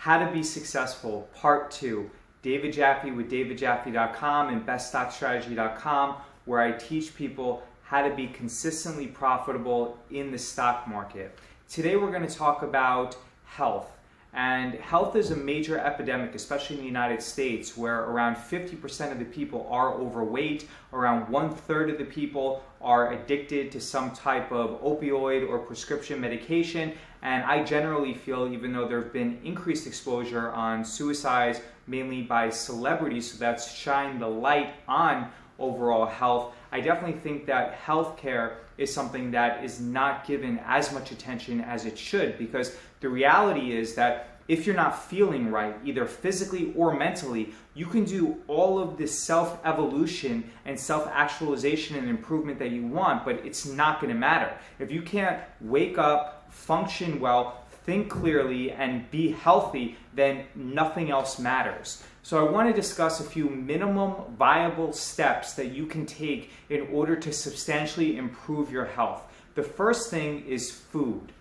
How to Be Successful, Part 2. David Jaffe with davidjaffe.com and BestStockStrategy.com, where I teach people how to be consistently profitable in the stock market. Today we're going to talk about health. And health is a major epidemic, especially in the United States, where around 50% of the people are overweight, around 1/3 of the people are addicted to some type of opioid or prescription medication. And I generally feel, even though there have been increased exposure on suicides, mainly by celebrities, so that's shined the light on overall health, I definitely think that healthcare is something that is not given as much attention as it should, because the reality is that if you're not feeling right, either physically or mentally, you can do all of this self-evolution and self-actualization and improvement that you want, but it's not going to matter. If you can't wake up, function well, think clearly, and be healthy, then nothing else matters. So I want to discuss a few minimum viable steps that you can take in order to substantially improve your health. The first thing is food.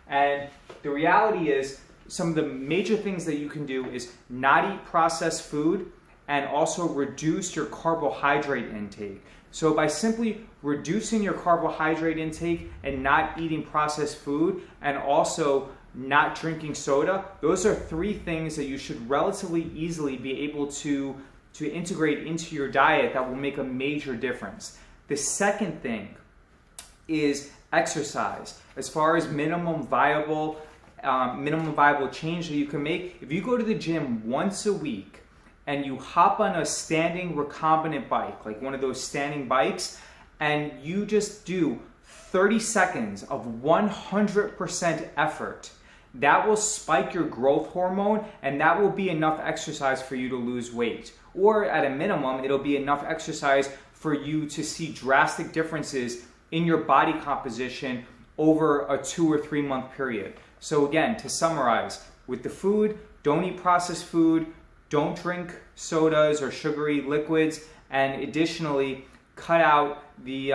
And the reality is, some of the major things that you can do is not eat processed food and also reduce your carbohydrate intake. So by simply reducing your carbohydrate intake and not eating processed food and also not drinking soda, those are three things that you should relatively easily be able to integrate into your diet that will make a major difference. The second thing is exercise. As far as minimum viable change that you can make, if you go to the gym once a week and you hop on a standing recombinant bike, like one of those standing bikes, and you just do 30 seconds of 100% effort, that will spike your growth hormone, and that will be enough exercise for you to lose weight. Or at a minimum, it'll be enough exercise for you to see drastic differences in your body composition over a 2 or 3 month period. So again, to summarize, with the food, don't eat processed food, don't drink sodas or sugary liquids, and additionally, cut out the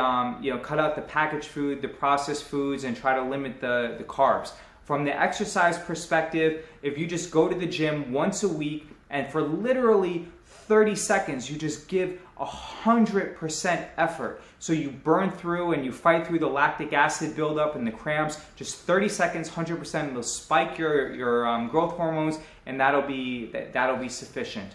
packaged food, the processed foods, and try to limit the carbs. From the exercise perspective, if you just go to the gym once a week and for literally 30 seconds, you just give 100% effort. So you burn through and you fight through the lactic acid buildup and the cramps, just 30 seconds, 100%, it'll spike your growth hormones, and that'll be sufficient.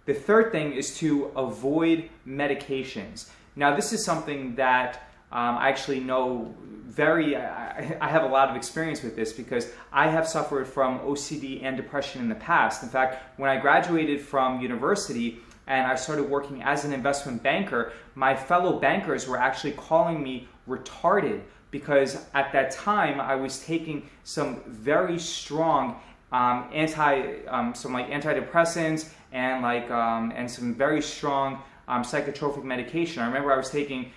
The third thing is to avoid medications. Now this is something that I actually know I have a lot of experience with this, because I have suffered from OCD and depression in the past. In fact, when I graduated from university and I started working as an investment banker, my fellow bankers were actually calling me retarded, because at that time I was taking some very strong antidepressants and some very strong psychotropic medication. I remember I was taking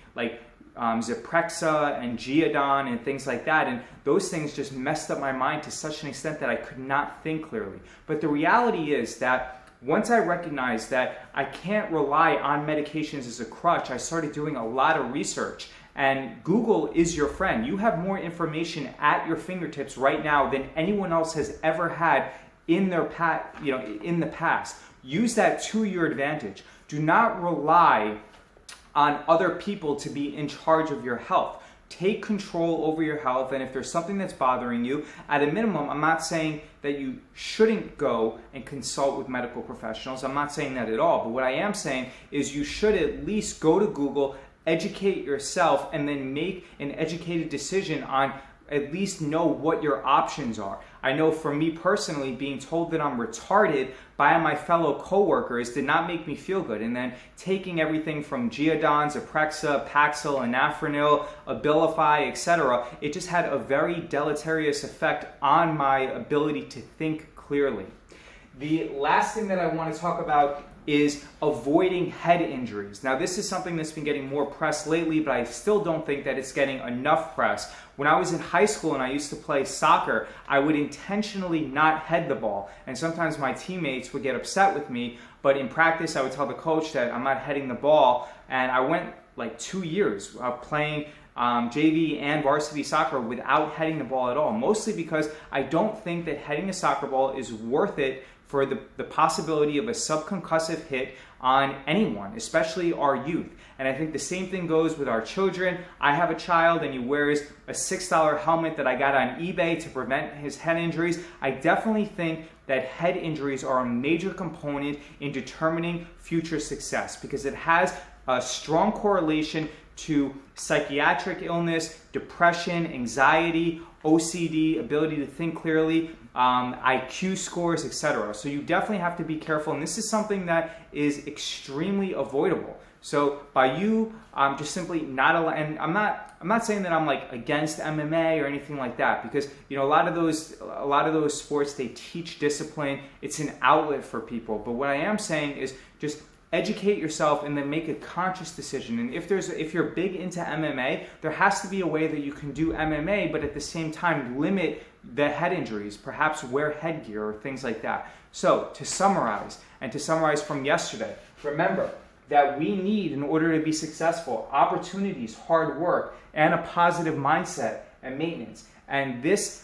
Zyprexa and Geodon and things like that, and those things just messed up my mind to such an extent that I could not think clearly. But the reality is that once I recognized that I can't rely on medications as a crutch, I started doing a lot of research. And Google is your friend. You have more information at your fingertips right now than anyone else has ever had in the past. Use that to your advantage. Do not rely on other people to be in charge of your health. Take control over your health, and if there's something that's bothering you, at a minimum, I'm not saying that you shouldn't go and consult with medical professionals. I'm not saying that at all. But what I am saying is you should at least go to Google, educate yourself, and then make an educated decision on at least know what your options are. I know for me personally, being told that I'm retarded by my fellow coworkers did not make me feel good. And then taking everything from Geodon, Zyprexa, Paxil, Anafranil, Abilify, etc., it just had a very deleterious effect on my ability to think clearly. The last thing that I want to talk about is avoiding head injuries. Now this is something that's been getting more press lately, but I still don't think that it's getting enough press. When I was in high school and I used to play soccer, I would intentionally not head the ball. And sometimes my teammates would get upset with me, but in practice I would tell the coach that I'm not heading the ball. And I went like 2 years playing JV and varsity soccer without heading the ball at all, mostly because I don't think that heading a soccer ball is worth it for the possibility of a subconcussive hit on anyone, especially our youth. And I think the same thing goes with our children. I have a child and he wears a $6 helmet that I got on eBay to prevent his head injuries. I definitely think that head injuries are a major component in determining future success because it has a strong correlation to psychiatric illness, depression, anxiety, OCD, ability to think clearly, IQ scores, etc. So you definitely have to be careful, and this is something that is extremely avoidable. So by you just simply not allowing, and I'm not saying that I'm like against MMA or anything like that, because you know a lot of those sports, they teach discipline. It's an outlet for people. But what I am saying is just educate yourself and then make a conscious decision. And if you're big into MMA, there has to be a way that you can do MMA, but at the same time limit the head injuries, perhaps wear headgear or things like that. So to summarize from yesterday, remember that we need, in order to be successful, opportunities, hard work, and a positive mindset and maintenance. And this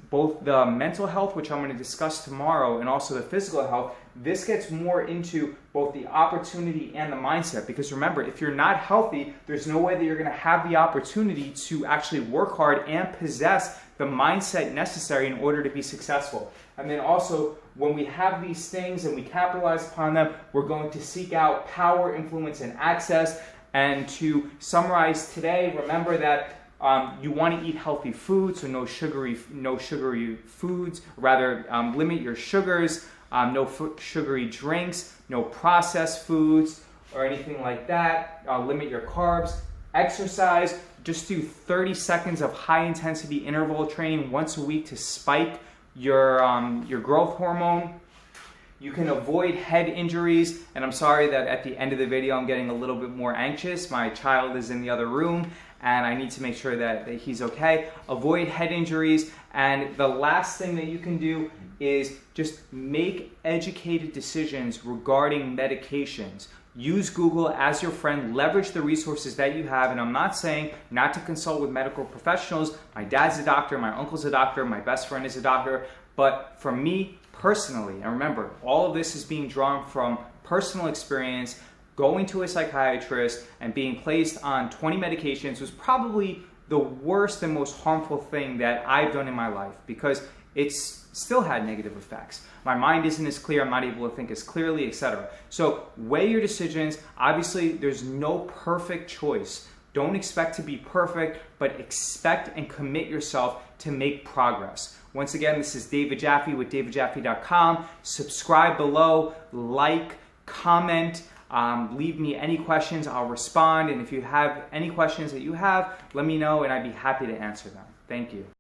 both the mental health, which I'm going to discuss tomorrow, and also the physical health, this gets more into both the opportunity and the mindset. Because remember, if you're not healthy, there's no way that you're going to have the opportunity to actually work hard and possess the mindset necessary in order to be successful. And then also, when we have these things and we capitalize upon them, we're going to seek out power, influence, and access. And to summarize today, remember that you want to eat healthy foods, so no sugary foods. Rather, limit your sugars, no sugary drinks, no processed foods or anything like that. Limit your carbs. Exercise. Just do 30 seconds of high-intensity interval training once a week to spike your growth hormone. You can avoid head injuries, and I'm sorry that at the end of the video I'm getting a little bit more anxious. My child is in the other room and I need to make sure that he's okay. Avoid head injuries, and the last thing that you can do is just make educated decisions regarding medications. Use Google as your friend, leverage the resources that you have, and I'm not saying not to consult with medical professionals. My dad's a doctor, my uncle's a doctor, my best friend is a doctor, but for me personally, and remember, all of this is being drawn from personal experience. Going to a psychiatrist and being placed on 20 medications was probably the worst and most harmful thing that I've done in my life, because it's still had negative effects. My mind isn't as clear, I'm not able to think as clearly, etc. So weigh your decisions. Obviously, there's no perfect choice. Don't expect to be perfect, but expect and commit yourself to make progress. Once again, this is David Jaffe with davidjaffe.com. Subscribe below, like, comment, leave me any questions, I'll respond. And if you have any questions that you have, let me know and I'd be happy to answer them. Thank you.